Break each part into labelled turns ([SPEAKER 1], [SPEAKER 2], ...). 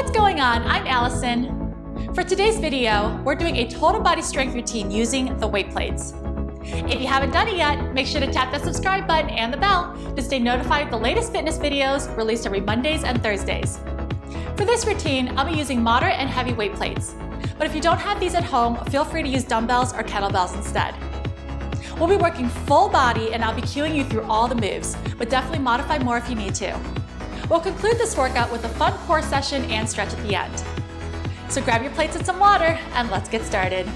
[SPEAKER 1] What's going on? I'm Allison. For today's video, we're doing a total body strength routine using the weight plates. If you haven't done it yet, make sure to tap that subscribe button and the bell to stay notified of the latest fitness videos released every Mondays and Thursdays. For this routine, I'll be using moderate and heavy weight plates. But if you don't have these at home, feel free to use dumbbells or kettlebells instead. We'll be working full body and I'll be cueing you through all the moves, but definitely modify more if you need to. We'll conclude this workout with a fun core session and stretch at the end. So grab your plates and some water and let's get started.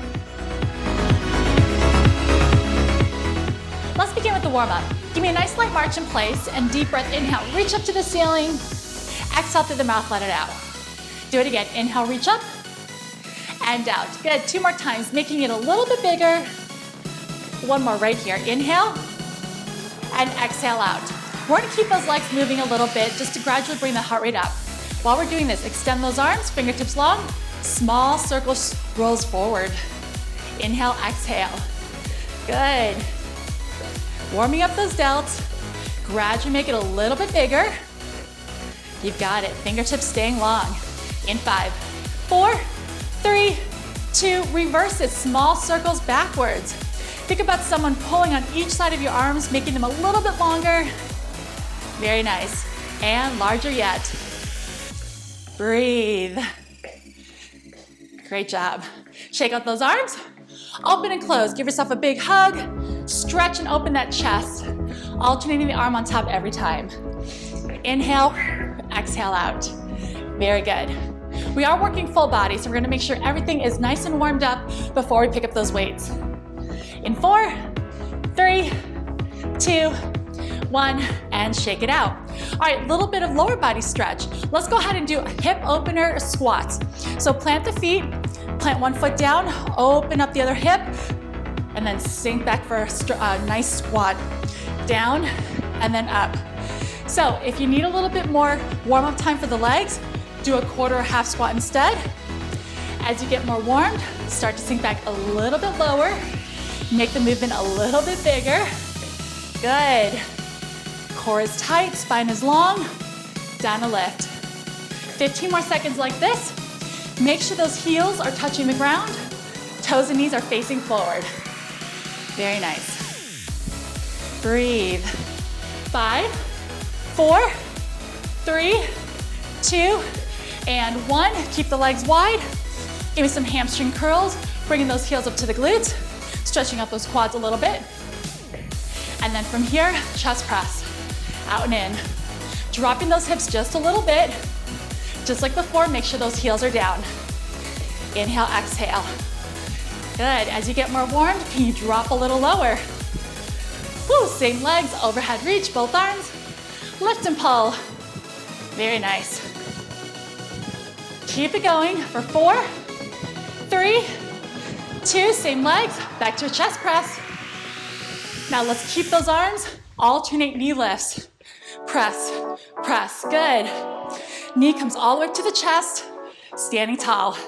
[SPEAKER 1] Let's begin with the warm-up. Give me a nice light march in place and deep breath. Inhale, reach up to the ceiling. Exhale through the mouth, let it out. Do it again. Inhale, reach up and out. Good. 2 more times, making it a little bit bigger. 1 more right here. Inhale and exhale out. We're going to keep those legs moving a little bit just to gradually bring the heart rate up. While we're doing this, extend those arms, fingertips long, small circle rolls forward. Inhale, exhale. Good. Warming up those delts. Gradually make it a little bit bigger. You've got it. Fingertips staying long. In 5, 4, 3, 2, reverse it. Small circles backwards. Think about someone pulling on each side of your arms, making them a little bit longer. Very nice. And larger yet. Breathe. Great job. Shake out those arms. Open and close. Give yourself a big hug. Stretch and open that chest. Alternating the arm on top every time. Inhale, exhale out. Very good. We are working full body, so we're going to make sure everything is nice and warmed up before we pick up those weights. In 4, 3, 2, 1, and shake it out. All right, little bit of lower body stretch. Let's go ahead and do a hip opener squats. So plant the feet, plant 1 foot down, open up the other hip, and then sink back for a nice squat. Down and then up. So if you need a little bit more warm-up time for the legs, do a quarter or half squat instead. As you get more warmed, start to sink back a little bit lower. Make the movement a little bit bigger. Good. Core is tight, spine is long. Down a lift. 15 more seconds like this. Make sure those heels are touching the ground. Toes and knees are facing forward. Very nice. Breathe. 5, 4, 3, 2, and 1. Keep the legs wide. Give me some hamstring curls, bringing those heels up to the glutes, stretching out those quads a little bit. And then from here, chest press, out and in. Dropping those hips just a little bit. Just like before, make sure those heels are down. Inhale, exhale. Good. As you get more warmed, can you drop a little lower? Woo, same legs, overhead reach, both arms. Lift and pull. Very nice. Keep it going for 4, 3, 2, same legs, back to a chest press. Now let's keep those arms, alternate knee lifts. Press, press, good. Knee comes all the way to the chest, standing tall.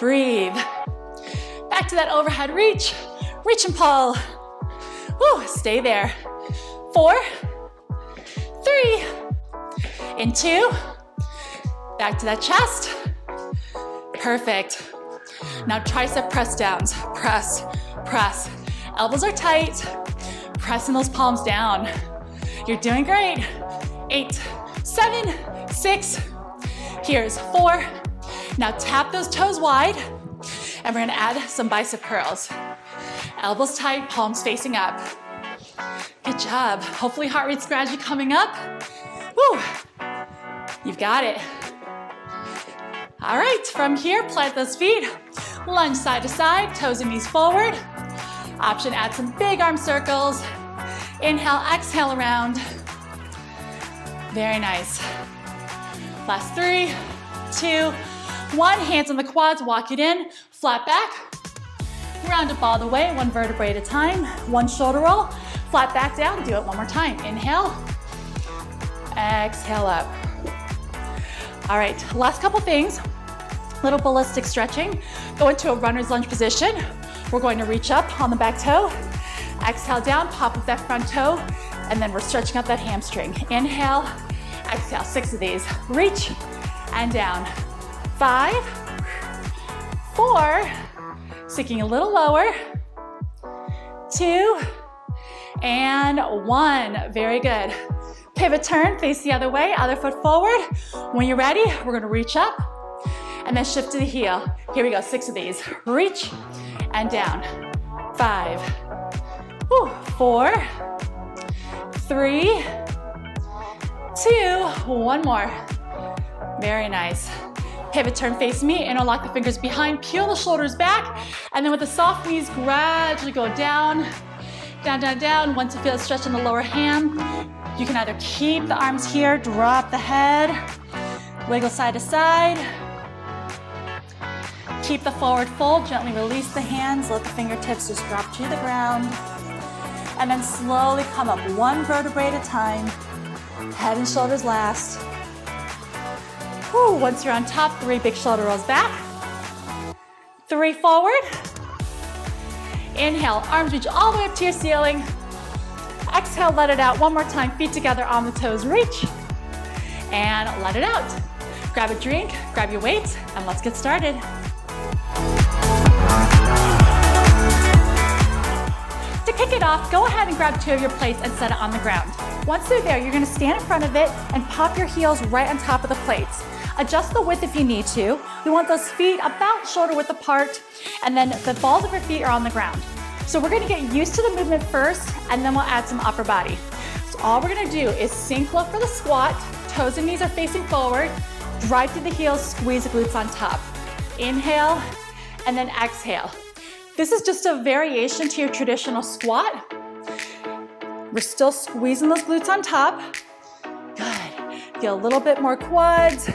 [SPEAKER 1] Breathe. Back to that overhead reach, reach and pull. Woo, stay there. 4, 3, and 2. Back to that chest. Perfect. Now tricep press downs. Press, press. Elbows are tight. Pressing those palms down. You're doing great. 8, 7, 6. Here's 4. Now tap those toes wide. And we're gonna add some bicep curls. Elbows tight, palms facing up. Good job. Hopefully heart rate's gradually coming up. Woo! You've got it. All right, from here, plant those feet. Lunge side to side, toes and knees forward. Option, add some big arm circles. Inhale, exhale around. Very nice. Last 3, 2, 1. Hands on the quads, walk it in. Flat back. Round up all the way, 1 vertebrae at a time. 1 shoulder roll. Flat back down. Do it 1 more time. Inhale. Exhale up. All right, last couple things. Little ballistic stretching. Go into a runner's lunge position. We're going to reach up on the back toe. Exhale down, pop up that front toe, and then we're stretching out that hamstring. Inhale, exhale, 6 of these. Reach and down. 5, 4, sinking a little lower, 2, and 1. Very good. Pivot turn, face the other way, other foot forward. When you're ready, we're gonna reach up and then shift to the heel. Here we go, 6 of these. Reach and down. 5, 4, 3, 2, 1 more. Very nice. Pivot turn, face me, interlock the fingers behind, peel the shoulders back, and then with the soft knees, gradually go down, down, down, down. Once you feel a stretch in the lower ham, you can either keep the arms here, drop the head, wiggle side to side. Keep the forward fold, gently release the hands, let the fingertips just drop to the ground. And then slowly come up, 1 vertebrae at a time. Head and shoulders last. Once you're on top, 3 big shoulder rolls back. 3 forward. Inhale, arms reach all the way up to your ceiling. Exhale, let it out. 1 more time, feet together on the toes, reach. And let it out. Grab a drink, grab your weights, and let's get started. To kick it off, go ahead and grab 2 of your plates and set it on the ground. Once they're there, you're gonna stand in front of it and pop your heels right on top of the plates. Adjust the width if you need to. We want those feet about shoulder width apart, and then the balls of your feet are on the ground. So we're gonna get used to the movement first, and then we'll add some upper body. So all we're gonna do is sink low for the squat, toes and knees are facing forward, drive through the heels, squeeze the glutes on top. Inhale, and then exhale. This is just a variation to your traditional squat. We're still squeezing those glutes on top. Good. Feel a little bit more quads.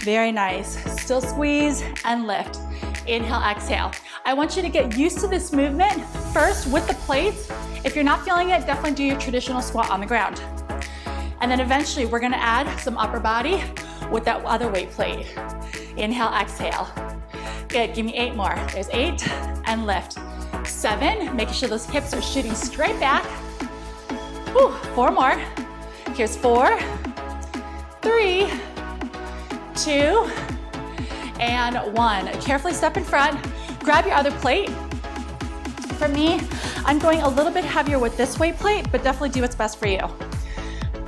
[SPEAKER 1] Very nice. Still squeeze and lift. Inhale, exhale. I want you to get used to this movement first with the plates. If you're not feeling it, definitely do your traditional squat on the ground. And then eventually we're gonna add some upper body with that other weight plate. Inhale, exhale. Good, give me 8 more. There's 8, and lift. 7, making sure those hips are shooting straight back. 4 more. Here's 4, 3, 2, and 1. Carefully step in front, grab your other plate. For me, I'm going a little bit heavier with this weight plate, but definitely do what's best for you.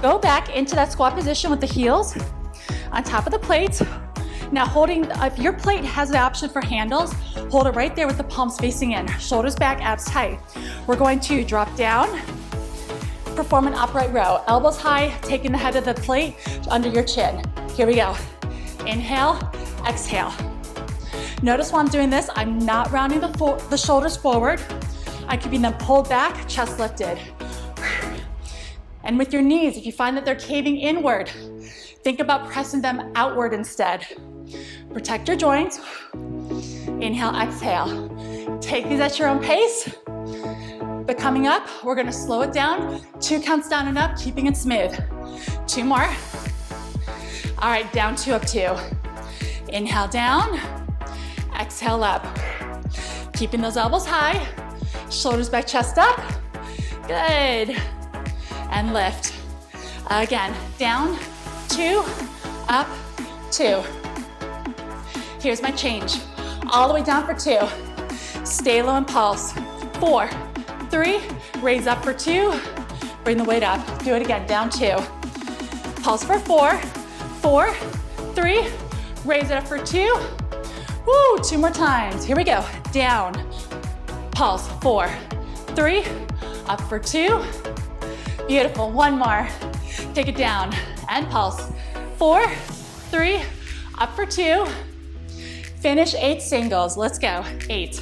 [SPEAKER 1] Go back into that squat position with the heels on top of the plates. Now holding, if your plate has the option for handles, hold it right there with the palms facing in, shoulders back, abs tight. We're going to drop down, perform an upright row, elbows high, taking the head of the plate under your chin. Here we go. Inhale, exhale. Notice while I'm doing this, I'm not rounding the shoulders forward. I'm keeping them pulled back, chest lifted. And with your knees, if you find that they're caving inward, think about pressing them outward instead. Protect your joints. Inhale, exhale. Take these at your own pace. But coming up, we're gonna slow it down. 2 counts down and up, keeping it smooth. 2 more. All right, down 2, up 2. Inhale down, exhale up. Keeping those elbows high, shoulders back, chest up. Good. And lift. Again, down, 2, up, 2. Here's my change. All the way down for 2. Stay low and pulse. 4, 3, raise up for 2. Bring the weight up. Do it again, down 2. Pulse for 4, 4, 3, raise it up for 2. Woo, 2 more times. Here we go. Down, pulse, 4, 3, up for 2. Beautiful, 1 more. Take it down and pulse. 4, 3, up for 2. Finish 8 singles. Let's go. 8,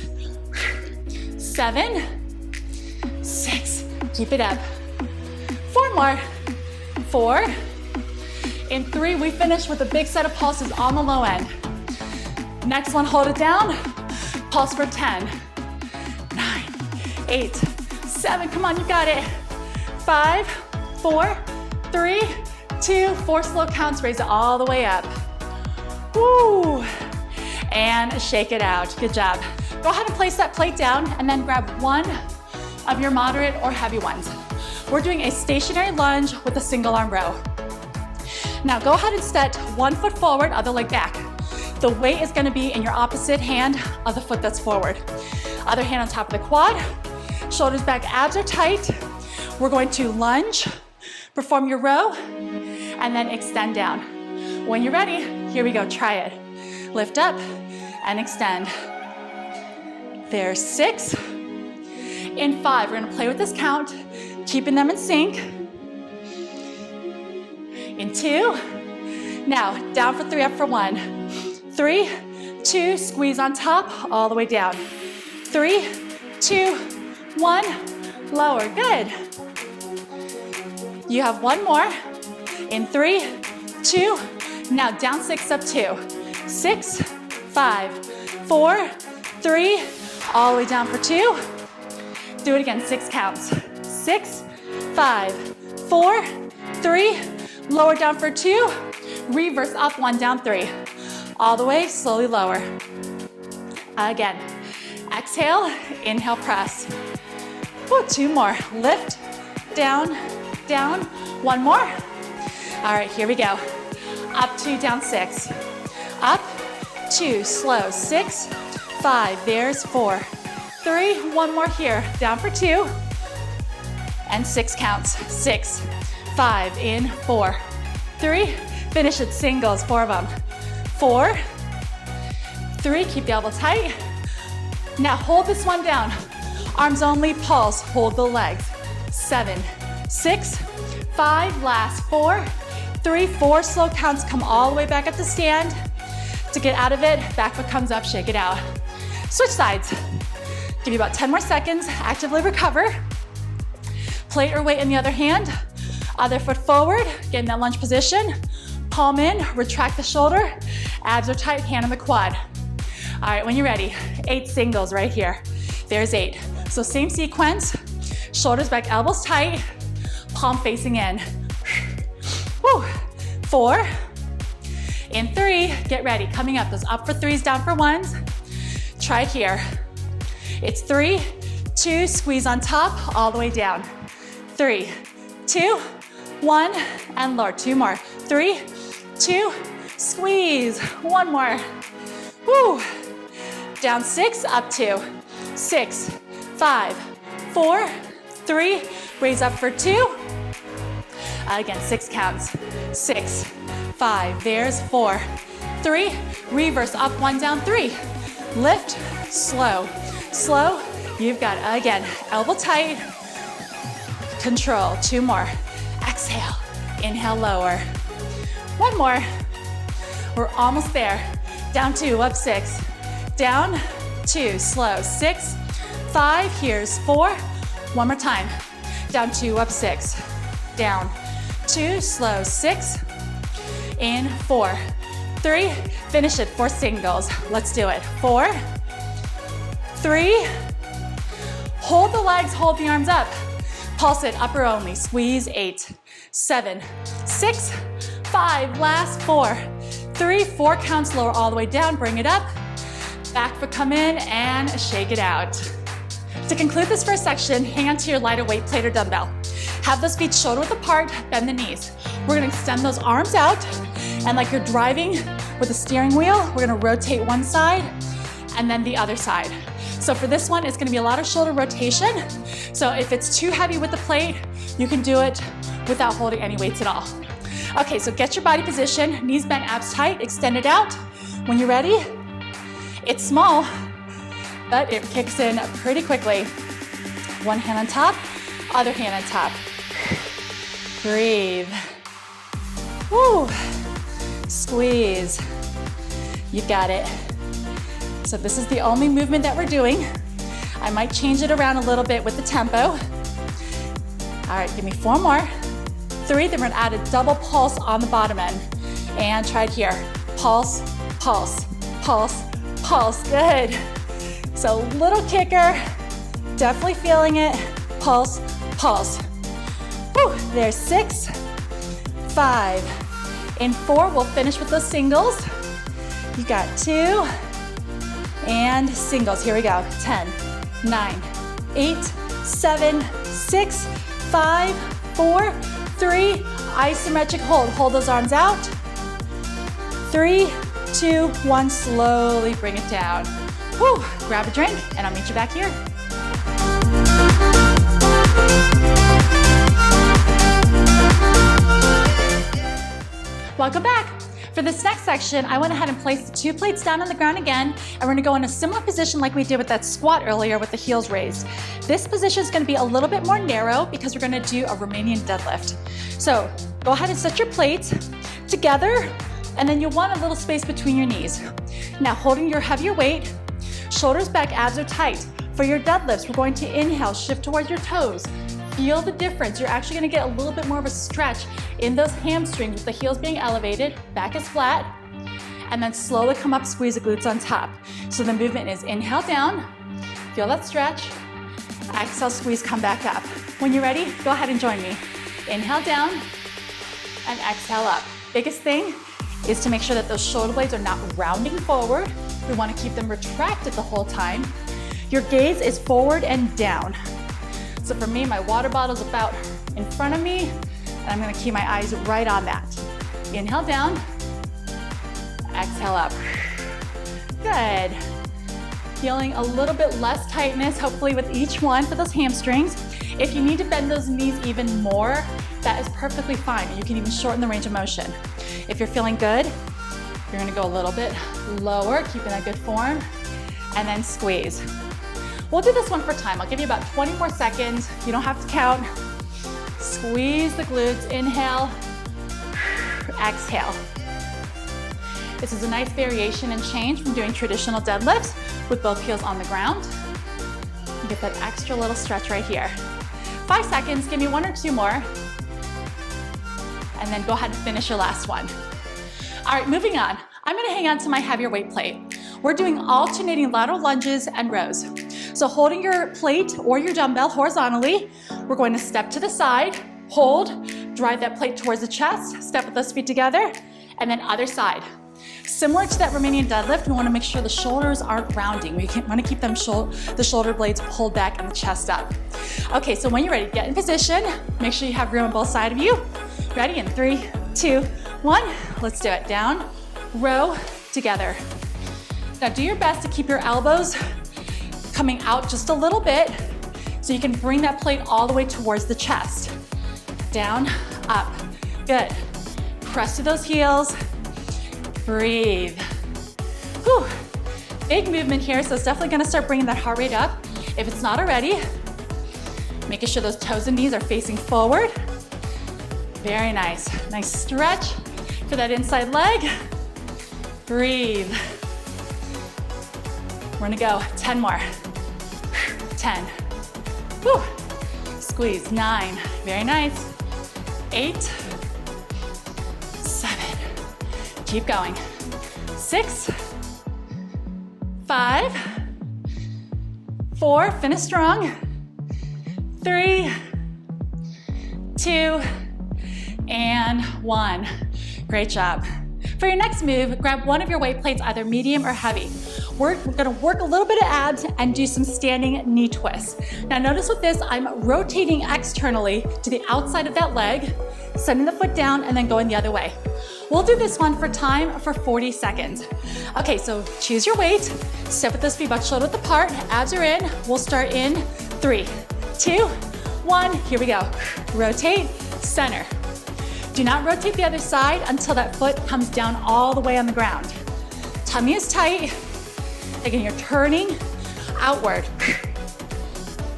[SPEAKER 1] 7, 6. Keep it up. 4 more. 4. In 3, we finish with a big set of pulses on the low end. Next one, hold it down. Pulse for 10, 9, 8, 7. Come on, you got it. 5, 4, 3, 2, 4 slow counts. Raise it all the way up. Woo. And shake it out. Good job. Go ahead and place that plate down and then grab one of your moderate or heavy ones. We're doing a stationary lunge with a single arm row. Now go ahead and set 1 foot forward, other leg back. The weight is gonna be in your opposite hand of the foot that's forward. Other hand on top of the quad, shoulders back, abs are tight. We're going to lunge, perform your row, and then extend down. When you're ready, here we go, try it. Lift up and extend. There's 6. In 5, we're gonna play with this count, keeping them in sync. In 2, now down for 3, up for 1. 3, 2, squeeze on top, all the way down. 3, 2, 1, lower, good. You have 1 more. In 3, 2, now down 6, up 2. 6, 5, 4, 3, all the way down for 2. Do it again, 6 counts. 6, 5, 4, 3, lower down for 2, reverse up, 1, down 3. All the way, slowly lower. Again, exhale, inhale, press. Woo, 2 more, lift, down, down, 1 more. All right, here we go. Up 2, down 6. Up, 2, slow, 6, 5, there's 4. 3, 1 more here, down for 2, and 6 counts. 6, 5, in 4, 3, finish it, singles, 4 of them. 4, 3, keep the elbow tight. Now hold this one down. Arms only, pulse, hold the legs. 7, 6, 5, last 4, 3, 4, slow counts, come all the way back up to stand. To get out of it, back foot comes up, shake it out. Switch sides. Give you about 10 more seconds, actively recover. Plate or weight in the other hand. Other foot forward, get in that lunge position. Palm in, retract the shoulder. Abs are tight, hand on the quad. All right, when you're ready, 8 singles right here. There's 8. So same sequence, shoulders back, elbows tight, palm facing in. Woo. 4. In 3, get ready, coming up. Those up for 3s, down for 1s. Try it here. It's 3, 2, squeeze on top, all the way down. 3, 2, 1, and lower. 2 more. 3, 2, squeeze. 1 more. Woo. Down 6, up 2. 6, 5, 4, 3, raise up for 2. Again, 6 counts. 6, 5, there's 4, 3, reverse up, 1, down 3. Lift, slow, slow. You've got, again, elbow tight, control. 2 more. Exhale, inhale, lower. 1 more. We're almost there. Down 2, up 6. Down 2, slow. 6, 5, here's 4. 1 more time. Down 2, up 6. Down 2, slow. 6. In 4, 3, finish it, 4 singles. Let's do it. 4, 3, hold the legs, hold the arms up. Pulse it, upper only, squeeze. 8, 7, 6, 5, last 4, 3, 4 counts, lower all the way down, bring it up. Back foot come in and shake it out. To conclude this first section, hang on to your lighter weight plate or dumbbell. Have those feet shoulder width apart, bend the knees. We're gonna extend those arms out, and like you're driving with a steering wheel, we're gonna rotate one side and then the other side. So for this one, it's gonna be a lot of shoulder rotation. So if it's too heavy with the plate, you can do it without holding any weights at all. Okay, so get your body position, knees bent, abs tight, extend it out. When you're ready, it's small, but it kicks in pretty quickly. One hand on top, other hand on top. Breathe. Woo. Squeeze. You've got it. So this is the only movement that we're doing. I might change it around a little bit with the tempo. All right, give me 4 more. 3, then we're gonna add a double pulse on the bottom end. And try it here. Pulse, pulse, pulse, pulse. Good. So little kicker, definitely feeling it. Pulse, pulse. Whew, there's 6, 5. In 4, we'll finish with those singles. You got 2, and singles. Here we go. 10, 9, 8, 7, 6, 5, 4, 3. Isometric hold. Hold those arms out. 3, 2, 1, slowly bring it down. Whew, grab a drink and I'll meet you back here. Welcome back. For this next section, I went ahead and placed the 2 plates down on the ground again, and we're gonna go in a similar position like we did with that squat earlier with the heels raised. This position is gonna be a little bit more narrow because we're gonna do a Romanian deadlift. So go ahead and set your plates together, and then you'll want a little space between your knees. Now holding your heavier weight, shoulders back, abs are tight. For your deadlifts, we're going to inhale, shift towards your toes. Feel the difference. You're actually gonna get a little bit more of a stretch in those hamstrings with the heels being elevated, back is flat, and then slowly come up, squeeze the glutes on top. So the movement is inhale down, feel that stretch, exhale, squeeze, come back up. When you're ready, go ahead and join me. Inhale down, and exhale up. Biggest thing is to make sure that those shoulder blades are not rounding forward. We wanna keep them retracted the whole time. Your gaze is forward and down. So for me, my water bottle's about in front of me, and I'm gonna keep my eyes right on that. Inhale down, exhale up. Good. Feeling a little bit less tightness, hopefully with each one for those hamstrings. If you need to bend those knees even more, that is perfectly fine. You can even shorten the range of motion. If you're feeling good, you're gonna go a little bit lower, keeping that good form, and then squeeze. We'll do this one for time. I'll give you about 20 more seconds. You don't have to count. Squeeze the glutes, inhale, exhale. This is a nice variation and change from doing traditional deadlifts with both heels on the ground. You get that extra little stretch right here. 5 seconds, give me 1 or 2 more. And then go ahead and finish your last one. All right, moving on. I'm gonna hang on to my heavier weight plate. We're doing alternating lateral lunges and rows. So holding your plate or your dumbbell horizontally, we're going to step to the side, hold, drive that plate towards the chest, step with those feet together, and then other side. Similar to that Romanian deadlift, we want to make sure the shoulders aren't rounding. We want to keep them the shoulder blades pulled back and the chest up. Okay, so when you're ready, get in position. Make sure you have room on both sides of you. Ready? In 3, 2, 1. Let's do it. Down, row, together. Now do your best to keep your elbows coming out just a little bit so you can bring that plate all the way towards the chest. Down, up. Good. Press to those heels. Breathe. Whew. Big movement here, so it's definitely gonna start bringing that heart rate up. If it's not already, making sure those toes and knees are facing forward. Very nice. Nice stretch for that inside leg. Breathe. We're gonna go 10 more. 10. Whew. Squeeze. 9. Very nice. 8. 7. Keep going. 6. 5. 4. Finish strong. 3. 2. And 1. Great job. For your next move, grab one of your weight plates, either medium or heavy. We're gonna work a little bit of abs and do some standing knee twists. Now notice with this, I'm rotating externally to the outside of that leg, sending the foot down and then going the other way. We'll do this one for time for 40 seconds. Okay, so choose your weight, step with those feet butt shoulder width apart, abs are in. We'll start in 3, 2, 1, here we go. Rotate, center. Do not rotate the other side until that foot comes down all the way on the ground. Tummy is tight. Again, you're turning outward.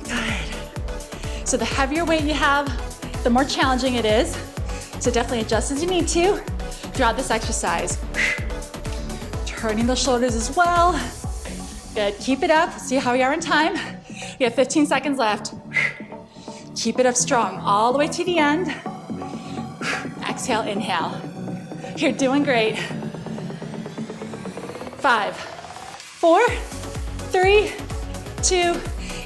[SPEAKER 1] Good. So the heavier weight you have, the more challenging it is. So definitely adjust as you need to throughout this exercise. Turning the shoulders as well. Good, keep it up. See how we are in time. We have 15 seconds left. Keep it up strong all the way to the end. Exhale, inhale. You're doing great. 5, 4, 3, 2,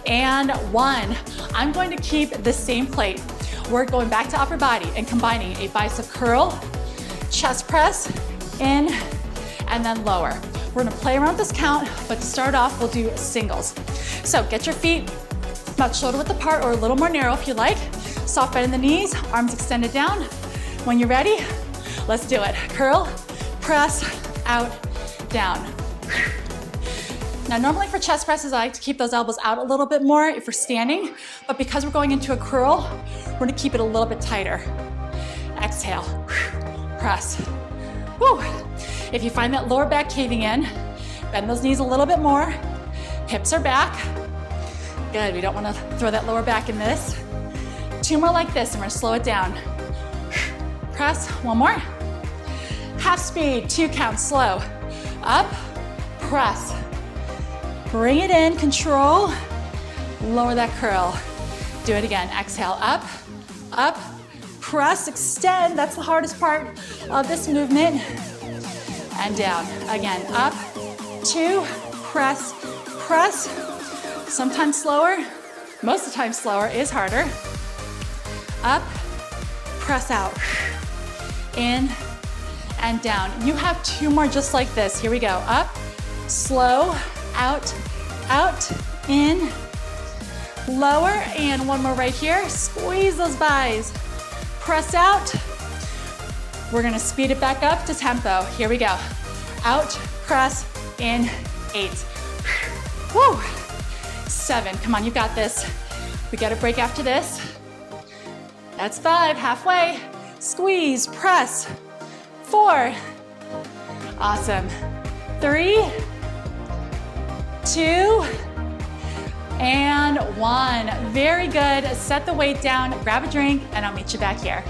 [SPEAKER 1] and 1. I'm going to keep the same plate. We're going back to upper body and combining a bicep curl, chest press, in, and then lower. We're gonna play around with this count, but to start off, we'll do singles. So get your feet about shoulder width apart or a little more narrow if you like. Soft bend in the knees, arms extended down. When you're ready, let's do it. Curl, press, out, down. Now, normally for chest presses, I like to keep those elbows out a little bit more if we're standing, but because we're going into a curl, we're gonna keep it a little bit tighter. Exhale, press. Woo. If you find that lower back caving in, bend those knees a little bit more. Hips are back. Good, we don't wanna throw that lower back in this. 2 more like this, and we're gonna slow it down. Press, 1 more. Half speed, 2 counts, slow. Up, press. Bring it in, control. Lower that curl. Do it again, exhale, up, up, press, extend. That's the hardest part of this movement. And down, again, up, 2, press, press. Sometimes slower, most of the time slower is harder. Up, press out, in and down. You have 2 more just like this. Here we go, up, slow, out, out, in, lower, and 1 more right here. Squeeze those buys. Press out. We're gonna speed it back up to tempo. Here we go. Out, press, in, 8. Woo. 7, come on, you got this. We got a break after this. That's 5, halfway. Squeeze, press. 4. Awesome. 3, 2, and 1. Very good. Set the weight down, grab a drink, and I'll meet you back here.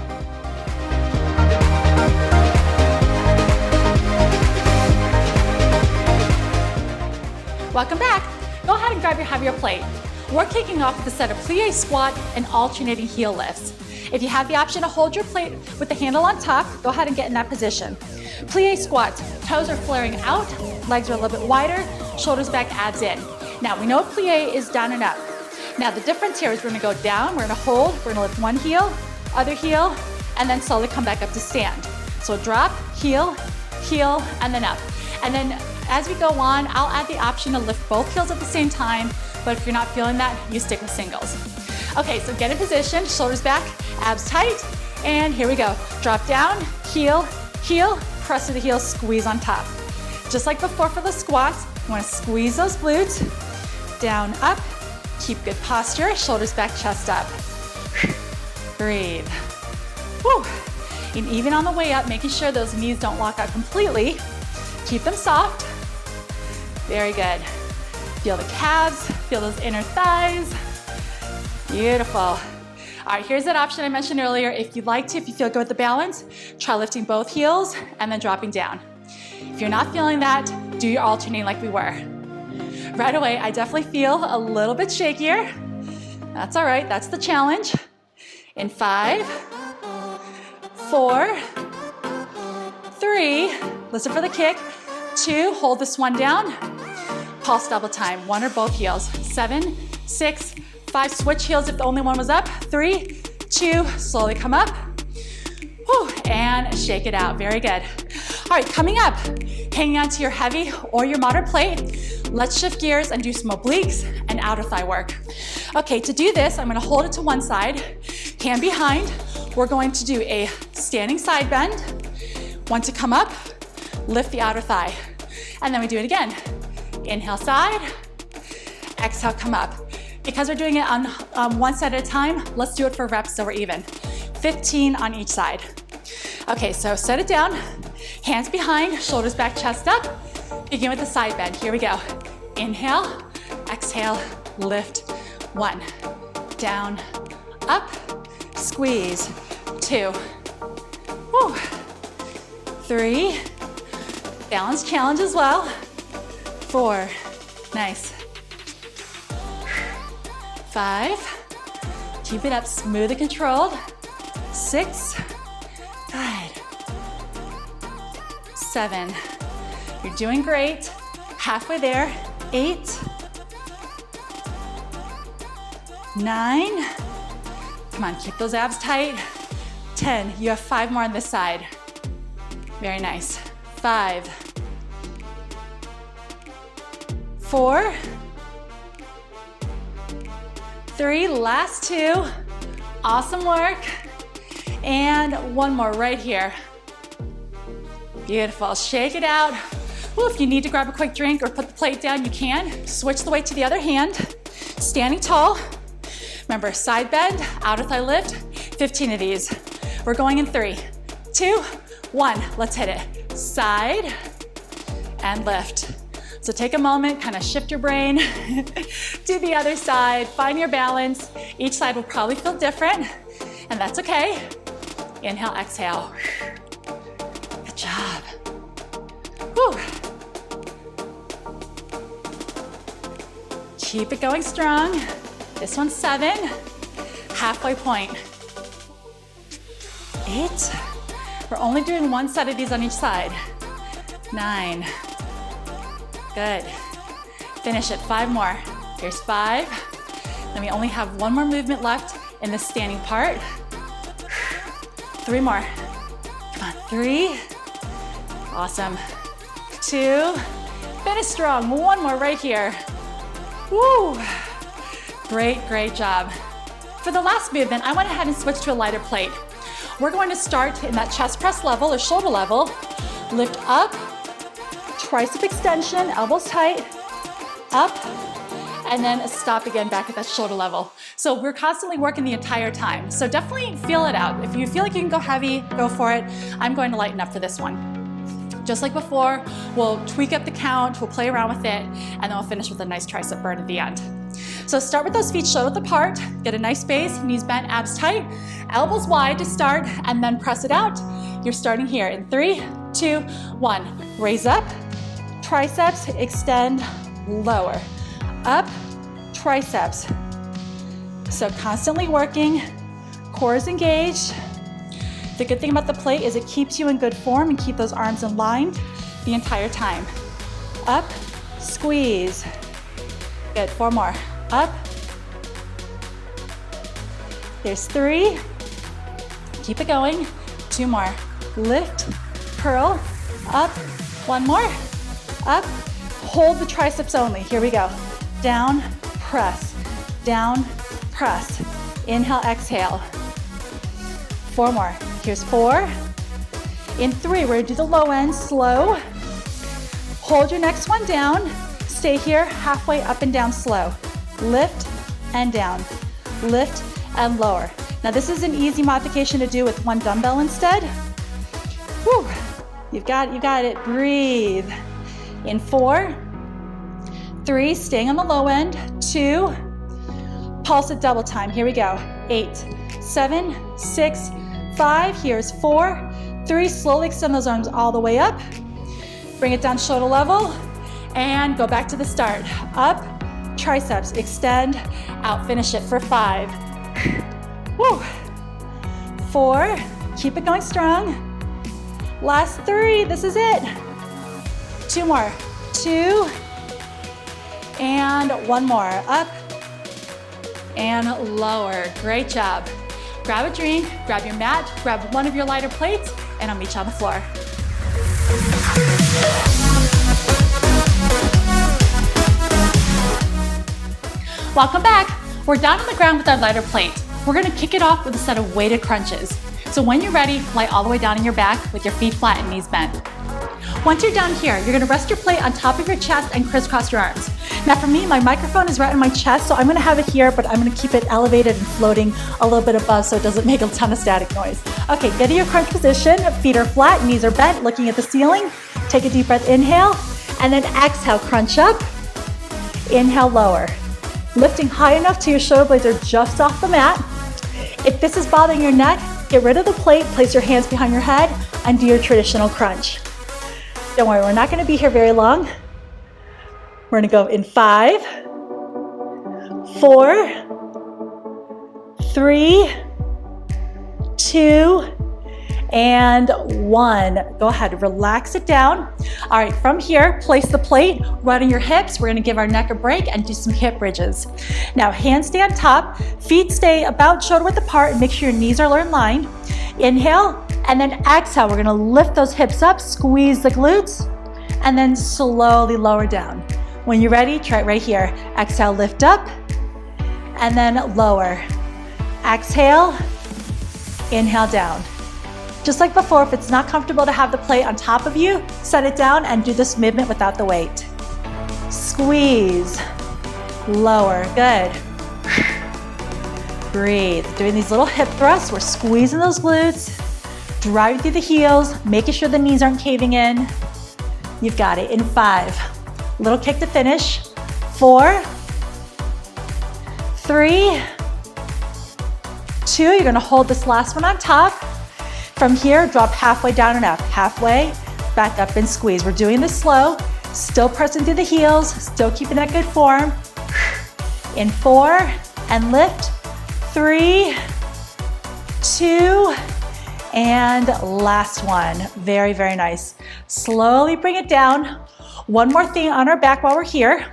[SPEAKER 1] Welcome back. Go ahead and grab your heavier plate. We're kicking off with a set of plie squat and alternating heel lifts. If you have the option to hold your plate with the handle on top, go ahead and get in that position. Plie squats, toes are flaring out, legs are a little bit wider, shoulders back, abs in. Now, we know plie is down and up. Now, the difference here is we're gonna go down, we're gonna hold, we're gonna lift one heel, other heel, and then slowly come back up to stand. So drop, heel, heel, and then up. And then as we go on, I'll add the option to lift both heels at the same time, but if you're not feeling that, you stick with singles. Okay, so get in position, shoulders back, abs tight, and here we go. Drop down, heel, heel, press to the heel, squeeze on top. Just like before for the squats, you wanna squeeze those glutes, down, up, keep good posture, shoulders back, chest up. Breathe. Woo. And even on the way up, making sure those knees don't lock out completely. Keep them soft. Very good. Feel the calves, feel those inner thighs. Beautiful. All right, here's that option I mentioned earlier. If you'd like to, if you feel good with the balance, try lifting both heels and then dropping down. If you're not feeling that, do your alternating like we were. Right away, I definitely feel a little bit shakier. That's all right, that's the challenge. In 5, 4, 3, listen for the kick, 2, hold this one down, pulse double time, 1 or both heels, 7, 6, 5, switch heels if the only one was up, 3, 2, slowly come up, whew, and shake it out, very good. All right, coming up, hanging on to your heavy or your moderate plate, let's shift gears and do some obliques and outer thigh work. Okay, to do this, I'm gonna hold it to one side, hand behind. We're going to do a standing side bend. Once you come up, lift the outer thigh. And then we do it again. Inhale side, exhale, come up. Because we're doing it on one side at a time, let's do it for reps so we're even. 15 on each side. Okay, so set it down, hands behind, shoulders back, chest up. Begin with the side bend. Here we go. Inhale, exhale, lift. 1, down, up, squeeze. 2, woo. 3, balance challenge as well. 4, nice. 5, keep it up, smooth and controlled. 6, good. 7, you're doing great. Halfway there. 8, 9, come on, keep those abs tight. 10, you have 5 more on this side. Very nice. 5, 4, 3, last 2. Awesome work. And 1 more right here. Beautiful, shake it out. Woo, if you need to grab a quick drink or put the plate down, you can. Switch the weight to the other hand. Standing tall. Remember, side bend, outer thigh lift, 15 of these. We're going in 3, 2, 1. Let's hit it. Side and lift. So take a moment, kind of shift your brain to the other side, find your balance. Each side will probably feel different, and that's okay. Inhale, exhale. Good job. Whew. Keep it going strong. This one's 7, halfway point. 8, we're only doing 1 set of these on each side. 9, good. Finish it, 5 more. Here's 5. Then we only have 1 more movement left in the standing part. 3 more. Come on, 3. Awesome. 2, finish strong. 1 more right here. Woo. Great, great job. For the last movement, I went ahead and switched to a lighter plate. We're going to start in that chest press level or shoulder level. Lift up, tricep extension, elbows tight, up, and then stop again back at that shoulder level. So we're constantly working the entire time. So definitely feel it out. If you feel like you can go heavy, go for it. I'm going to lighten up for this one. Just like before, we'll tweak up the count, we'll play around with it, and then we'll finish with a nice tricep burn at the end. So start with those feet shoulder width apart, get a nice base, knees bent, abs tight, elbows wide to start, and then press it out. You're starting here in 3, 2, 1. Raise up, triceps, extend, lower. Up, triceps. So constantly working, core is engaged. The good thing about the plate is it keeps you in good form and keep those arms aligned the entire time. Up, squeeze. Good, 4 more. Up. There's 3. Keep it going. 2 more. Lift, curl, up. 1 more. Up. Hold the triceps only. Here we go. Down, press. Down, press. Inhale, exhale. 4 more. Here's 4. In 3, we're gonna do the low end, slow. Hold your next one down. Stay here, halfway up and down slow. Lift and down. Lift and lower. Now this is an easy modification to do with 1 dumbbell instead. Whew. You've got it. Breathe. In 4, 3, staying on the low end. 2, pulse it double time. Here we go. 8, 7, 6, 5, here's 4, 3, slowly extend those arms all the way up. Bring it down shoulder level and go back to the start. Up, triceps, extend, out, finish it for 5. Woo. 4, keep it going strong. Last 3, this is it. 2 more, 2, and 1 more. Up and lower, great job. Grab a drink, grab your mat, grab one of your lighter plates, and I'll meet you on the floor. Welcome back. We're down on the ground with our lighter plate. We're gonna kick it off with a set of weighted crunches. So when you're ready, lie all the way down on your back with your feet flat and knees bent. Once you're down here, you're gonna rest your plate on top of your chest and crisscross your arms. Now for me, my microphone is right on my chest, so I'm gonna have it here, but I'm gonna keep it elevated and floating a little bit above so it doesn't make a ton of static noise. Okay, get in your crunch position, feet are flat, knees are bent, looking at the ceiling. Take a deep breath, inhale, and then exhale, crunch up. Inhale, lower. Lifting high enough till your shoulder blades are just off the mat. If this is bothering your neck, get rid of the plate, place your hands behind your head, and do your traditional crunch. Don't worry, we're not gonna be here very long. We're gonna go in 5, 4, 3, 2, and 1. Go ahead, relax it down. All right, from here, place the plate right on your hips. We're gonna give our neck a break and do some hip bridges. Now, hands stay on top, feet stay about shoulder width apart, and make sure your knees are in line. Inhale, and then exhale. We're gonna lift those hips up, squeeze the glutes, and then slowly lower down. When you're ready, try it right here. Exhale, lift up, and then lower. Exhale, inhale down. Just like before, if it's not comfortable to have the plate on top of you, set it down and do this movement without the weight. Squeeze, lower, good. Breathe, doing these little hip thrusts. We're squeezing those glutes, driving through the heels, making sure the knees aren't caving in. You've got it in 5. Little kick to finish. 4, 3, 2. You're gonna hold this last one on top. From here, drop halfway down and up. Halfway, back up and squeeze. We're doing this slow, still pressing through the heels, still keeping that good form. In 4, and lift. 3, 2, and last one. Very, very nice. Slowly bring it down. One more thing on our back while we're here.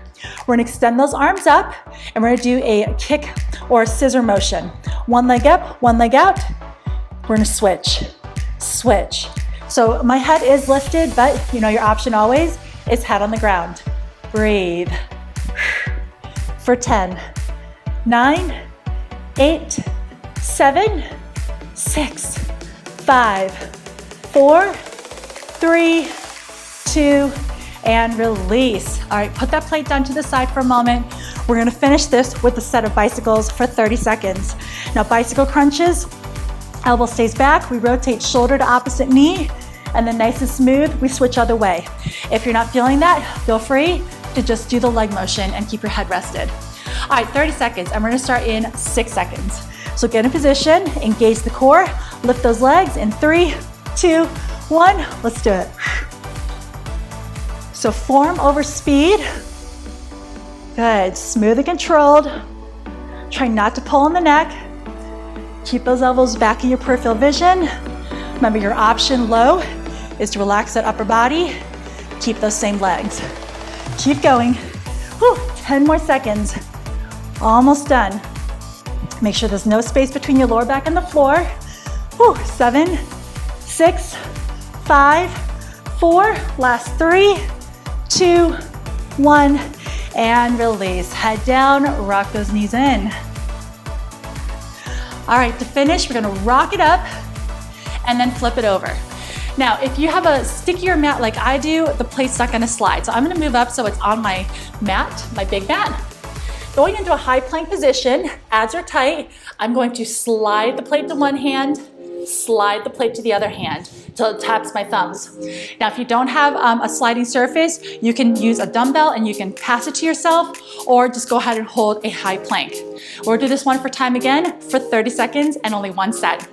[SPEAKER 1] We're gonna extend those arms up and we're gonna do a kick or a scissor motion. One leg up, one leg out. We're gonna switch, switch. So my head is lifted, but you know your option always is head on the ground. Breathe. For 10, 9, 8, 7, 6, 5, 4, 3, 2, and release. All right, put that plate down to the side for a moment. We're gonna finish this with a set of bicycles for 30 seconds. Now, bicycle crunches, elbow stays back, we rotate shoulder to opposite knee, and then nice and smooth, we switch other way. If you're not feeling that, feel free to just do the leg motion and keep your head rested. All right, 30 seconds, and we're gonna start in 6 seconds. So get in position, engage the core, lift those legs in 3, 2, 1, let's do it. So form over speed. Good, smooth and controlled. Try not to pull on the neck. Keep those elbows back in your peripheral vision. Remember, your option low is to relax that upper body. Keep those same legs. Keep going. Whew, 10 more seconds. Almost done. Make sure there's no space between your lower back and the floor. Whew, 7, 6, 5, 4, last 3, 2, 1, and release. Head down, rock those knees in. All right, to finish, we're gonna rock it up and then flip it over. Now, if you have a stickier mat like I do, the plate's not gonna slide. So I'm gonna move up so it's on my mat, my big mat. Going into a high plank position, abs are tight. I'm going to slide the plate to one hand, slide the plate to the other hand till it taps my thumbs. Now, if you don't have a sliding surface, you can use a dumbbell and you can pass it to yourself, or just go ahead and hold a high plank. We'll do this one for time again for 30 seconds and only 1 set.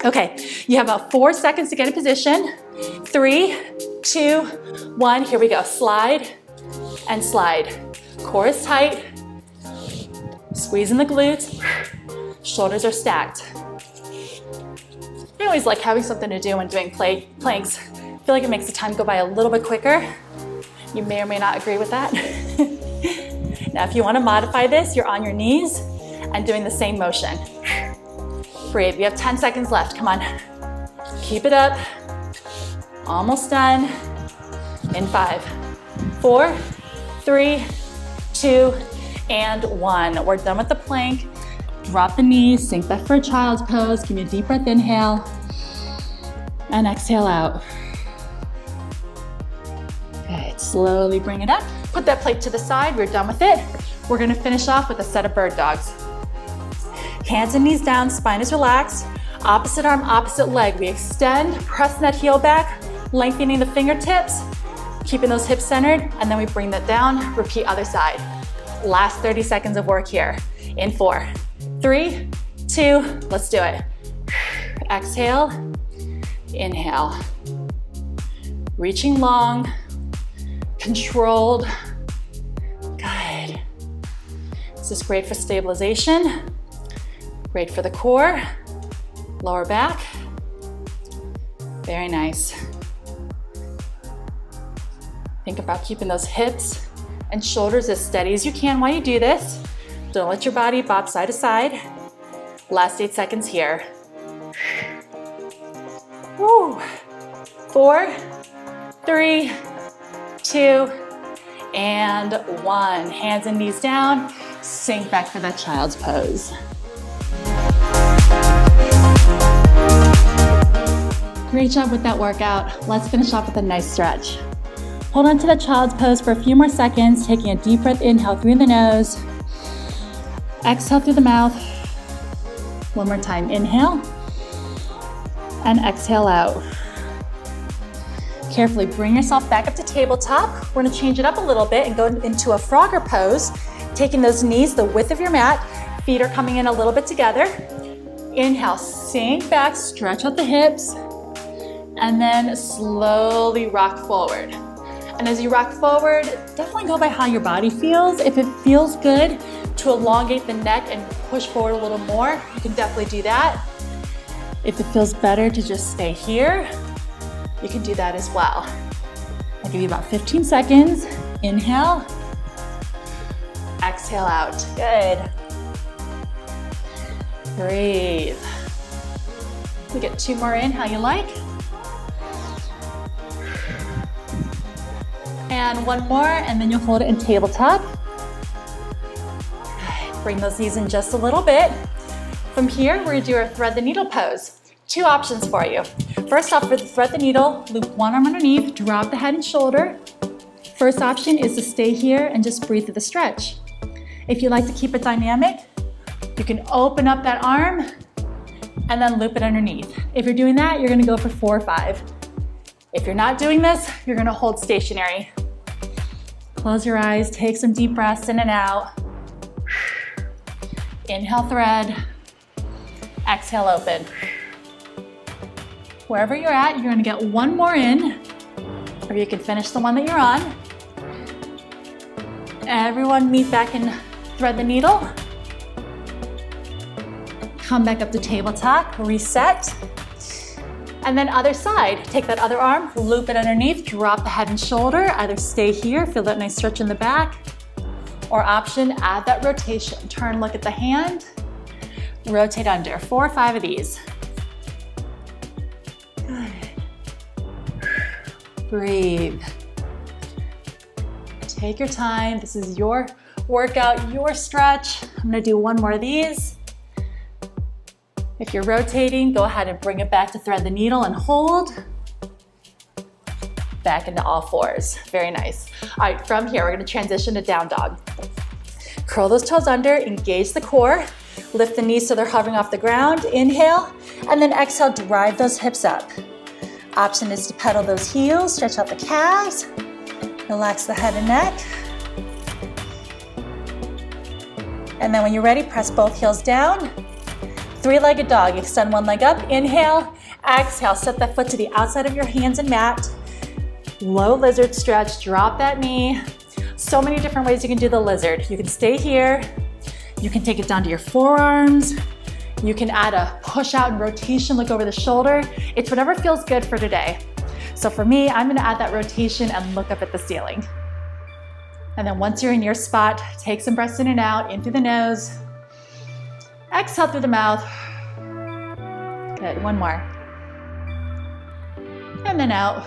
[SPEAKER 1] Okay, you have about 4 seconds to get in position. 3, 2, 1, here we go. Slide and slide. Core is tight. Squeezing the glutes. Shoulders are stacked. I always like having something to do when doing planks. I feel like it makes the time go by a little bit quicker. You may or may not agree with that. Now, if you want to modify this, you're on your knees and doing the same motion. Breathe. We have 10 seconds left. Come on. Keep it up. Almost done. In 5, 4, 3, 2, and 1. We're done with the plank. Drop the knees, sink back for a child's pose. Give me a deep breath, inhale, and exhale out. Good, slowly bring it up. Put that plate to the side, we're done with it. We're gonna finish off with a set of bird dogs. Hands and knees down, spine is relaxed. Opposite arm, opposite leg. We extend, pressing that heel back, lengthening the fingertips, keeping those hips centered, and then we bring that down, repeat other side. Last 30 seconds of work here. In 4, 3, 2, let's do it. Exhale, inhale. Reaching long, controlled. Good. This is great for stabilization, great for the core, lower back. Very nice. Think about keeping those hips and shoulders as steady as you can while you do this. Don't let your body bop side to side. Last 8 seconds here. Woo. 4, 3, 2, and 1. Hands and knees down. Sink back for that child's pose. Great job with that workout. Let's finish off with a nice stretch. Hold on to the child's pose for a few more seconds, taking a deep breath, inhale through the nose, exhale through the mouth. One more time, inhale, and exhale out. Carefully bring yourself back up to tabletop. We're gonna change it up a little bit and go into a Frogger pose, taking those knees the width of your mat, feet are coming in a little bit together. Inhale, sink back, stretch out the hips, and then slowly rock forward. And as you rock forward, definitely go by how your body feels. If it feels good to elongate the neck and push forward a little more, you can definitely do that. If it feels better to just stay here, you can do that as well. I'll give you about 15 seconds. Inhale, exhale out. Good. Breathe. We get 2 more in, how you like. And 1 more, and then you'll hold it in tabletop. Bring those knees in just a little bit. From here, we're gonna do our thread the needle pose. 2 options for you. First off, for the thread the needle, loop one arm underneath, drop the head and shoulder. First option is to stay here and just breathe through the stretch. If you like to keep it dynamic, you can open up that arm and then loop it underneath. If you're doing that, you're gonna go for 4 or 5. If you're not doing this, you're gonna hold stationary. Close your eyes, take some deep breaths in and out. Inhale, thread. Exhale, open. Wherever you're at, you're gonna get 1 more in, or you can finish the one that you're on. Everyone meet back and thread the needle. Come back up to tabletop, reset. And then other side, take that other arm, loop it underneath, drop the head and shoulder, either stay here, feel that nice stretch in the back, or option, add that rotation. Turn, look at the hand, rotate under. 4 or 5 of these. Good. Breathe. Take your time. This is your workout, your stretch. I'm gonna do 1 more of these. If you're rotating, go ahead and bring it back to thread the needle and hold. Back into all 4s. Very nice. All right, from here, we're gonna transition to down dog. Curl those toes under, engage the core, lift the knees so they're hovering off the ground, inhale, and then exhale, drive those hips up. Option is to pedal those heels, stretch out the calves, relax the head and neck. And then when you're ready, press both heels down. 3-legged dog, extend 1 leg up, inhale, exhale, set that foot to the outside of your hands and mat. Low lizard stretch, drop that knee. So many different ways you can do the lizard. You can stay here, you can take it down to your forearms, you can add a push out and rotation, look over the shoulder. It's whatever feels good for today. So for me, I'm gonna add that rotation and look up at the ceiling. And then once you're in your spot, take some breaths in and out, in through the nose. Exhale through the mouth. Good, 1 more. And then out.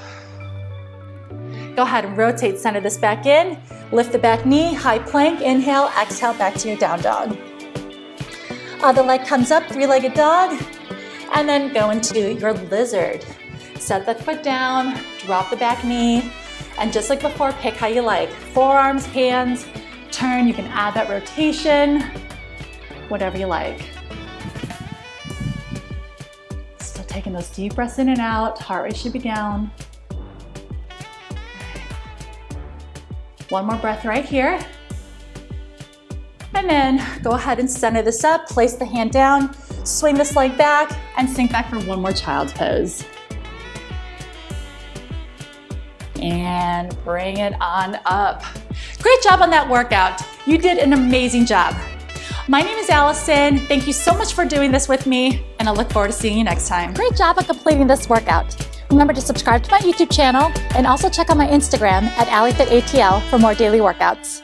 [SPEAKER 1] Go ahead and rotate, center this back in. Lift the back knee, high plank, inhale, exhale, back to your down dog. Other leg comes up, 3-legged dog. And then go into your lizard. Set that foot down, drop the back knee. And just like before, pick how you like. Forearms, hands, turn, you can add that rotation. Whatever you like. Still taking those deep breaths in and out. Heart rate should be down. 1 more breath right here. And then go ahead and center this up. Place the hand down. Swing this leg back and sink back for 1 more child's pose. And bring it on up. Great job on that workout. You did an amazing job. My name is Allison. Thank you so much for doing this with me, and I look forward to seeing you next time. Great job on completing this workout. Remember to subscribe to my YouTube channel and also check out my Instagram at Allyfitatl for more daily workouts.